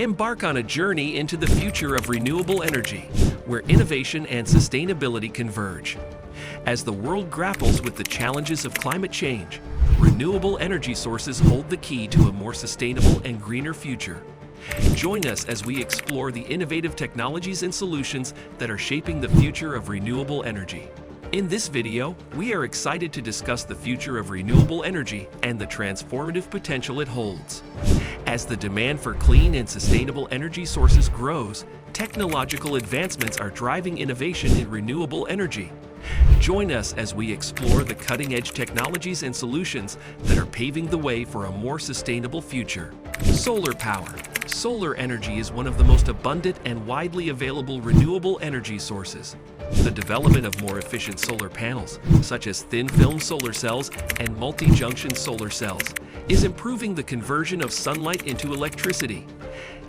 Embark on a journey into the future of renewable energy, where innovation and sustainability converge. As the world grapples with the challenges of climate change, renewable energy sources hold the key to a more sustainable and greener future. Join us as we explore the innovative technologies and solutions that are shaping the future of renewable energy. In this video, we are excited to discuss the future of renewable energy and the transformative potential it holds. As the demand for clean and sustainable energy sources grows, technological advancements are driving innovation in renewable energy. Join us as we explore the cutting-edge technologies and solutions that are paving the way for a more sustainable future. Solar power. Solar energy is one of the most abundant and widely available renewable energy sources. The development of more efficient solar panels, such as thin-film solar cells and multi-junction solar cells, is improving the conversion of sunlight into electricity.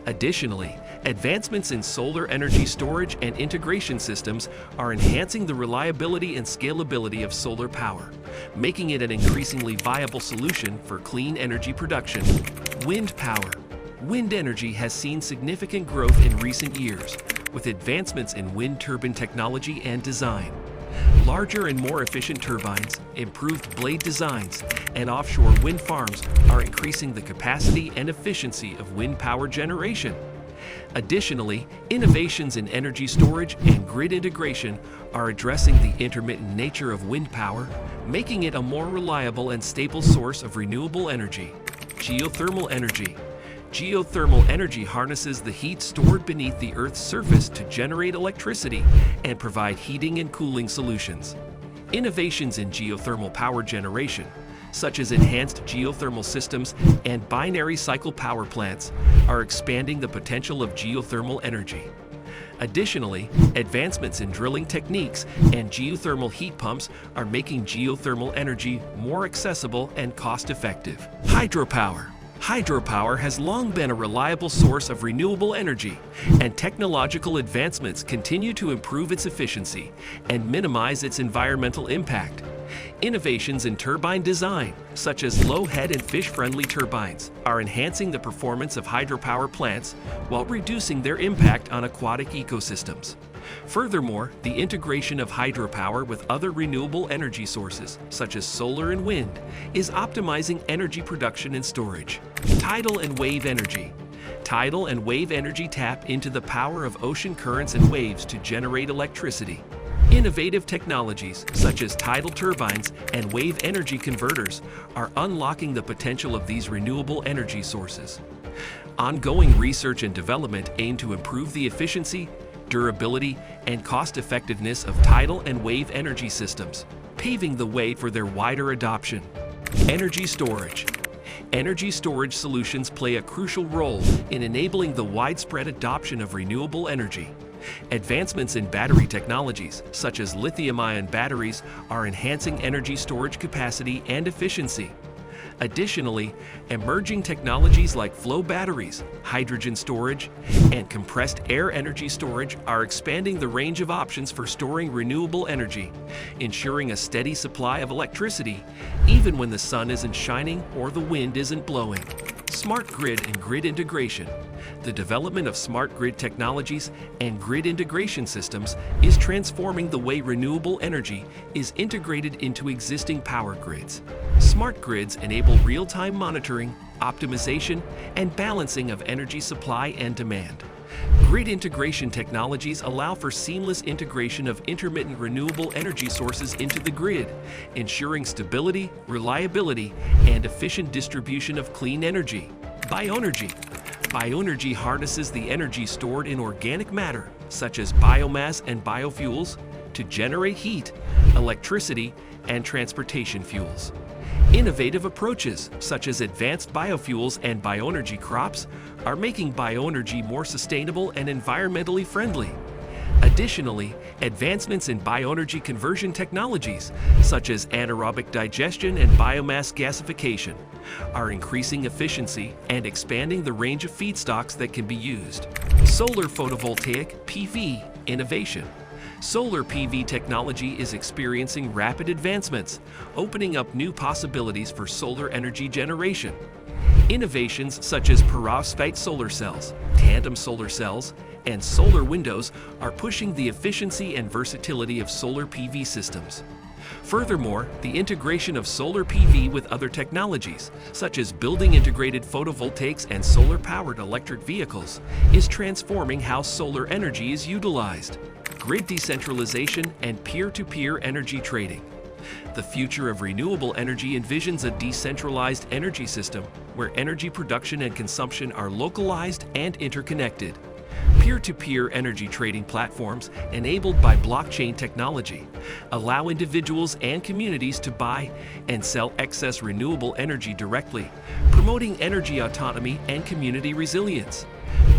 Additionally, advancements in solar energy storage and integration systems are enhancing the reliability and scalability of solar power, making it an increasingly viable solution for clean energy production. Wind power. Wind energy has seen significant growth in recent years, with advancements in wind turbine technology and design. Larger and more efficient turbines, improved blade designs, and offshore wind farms are increasing the capacity and efficiency of wind power generation. Additionally, innovations in energy storage and grid integration are addressing the intermittent nature of wind power, making it a more reliable and stable source of renewable energy. Geothermal energy. Geothermal energy harnesses the heat stored beneath the Earth's surface to generate electricity and provide heating and cooling solutions. Innovations in geothermal power generation, such as enhanced geothermal systems and binary cycle power plants, are expanding the potential of geothermal energy. Additionally, advancements in drilling techniques and geothermal heat pumps are making geothermal energy more accessible and cost-effective. Hydropower. Hydropower has long been a reliable source of renewable energy, and technological advancements continue to improve its efficiency and minimize its environmental impact. Innovations in turbine design, such as low-head and fish-friendly turbines, are enhancing the performance of hydropower plants while reducing their impact on aquatic ecosystems. Furthermore, the integration of hydropower with other renewable energy sources, such as solar and wind, is optimizing energy production and storage. Tidal and wave energy. Tidal and wave energy tap into the power of ocean currents and waves to generate electricity. Innovative technologies, such as tidal turbines and wave energy converters, are unlocking the potential of these renewable energy sources. Ongoing research and development aim to improve the efficiency, durability, and cost-effectiveness of tidal and wave energy systems, paving the way for their wider adoption. Energy storage. Energy storage solutions play a crucial role in enabling the widespread adoption of renewable energy. Advancements in battery technologies, such as lithium-ion batteries, are enhancing energy storage capacity and efficiency. Additionally, emerging technologies like flow batteries, hydrogen storage, and compressed air energy storage are expanding the range of options for storing renewable energy, ensuring a steady supply of electricity even when the sun isn't shining or the wind isn't blowing. Smart grid and grid integration. The development of smart grid technologies and grid integration systems is transforming the way renewable energy is integrated into existing power grids. Smart grids enable real-time monitoring, optimization, and balancing of energy supply and demand. Grid integration technologies allow for seamless integration of intermittent renewable energy sources into the grid, ensuring stability, reliability, and efficient distribution of clean energy. BioEnergy. BioEnergy harnesses the energy stored in organic matter, such as biomass and biofuels, to generate heat, electricity, and transportation fuels. Innovative approaches, such as advanced biofuels and bioenergy crops, are making bioenergy more sustainable and environmentally friendly. Additionally, advancements in bioenergy conversion technologies, such as anaerobic digestion and biomass gasification, are increasing efficiency and expanding the range of feedstocks that can be used. Solar photovoltaic (PV) innovation. Solar PV technology is experiencing rapid advancements, opening up new possibilities for solar energy generation. Innovations such as perovskite solar cells, tandem solar cells, and solar windows are pushing the efficiency and versatility of solar PV systems. Furthermore, the integration of solar PV with other technologies, such as building-integrated photovoltaics and solar-powered electric vehicles, is transforming how solar energy is utilized. Grid decentralization and peer-to-peer energy trading. The future of renewable energy envisions a decentralized energy system where energy production and consumption are localized and interconnected. Peer-to-peer energy trading platforms enabled by blockchain technology allow individuals and communities to buy and sell excess renewable energy directly, promoting energy autonomy and community resilience.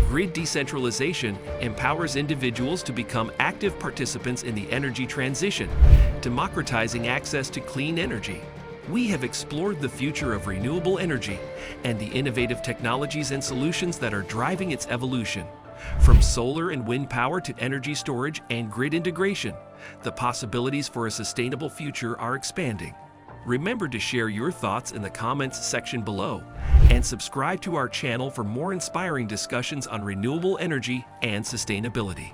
Grid decentralization empowers individuals to become active participants in the energy transition, democratizing access to clean energy. We have explored the future of renewable energy and the innovative technologies and solutions that are driving its evolution. From solar and wind power to energy storage and grid integration, the possibilities for a sustainable future are expanding. Remember to share your thoughts in the comments section below and subscribe to our channel for more inspiring discussions on renewable energy and sustainability.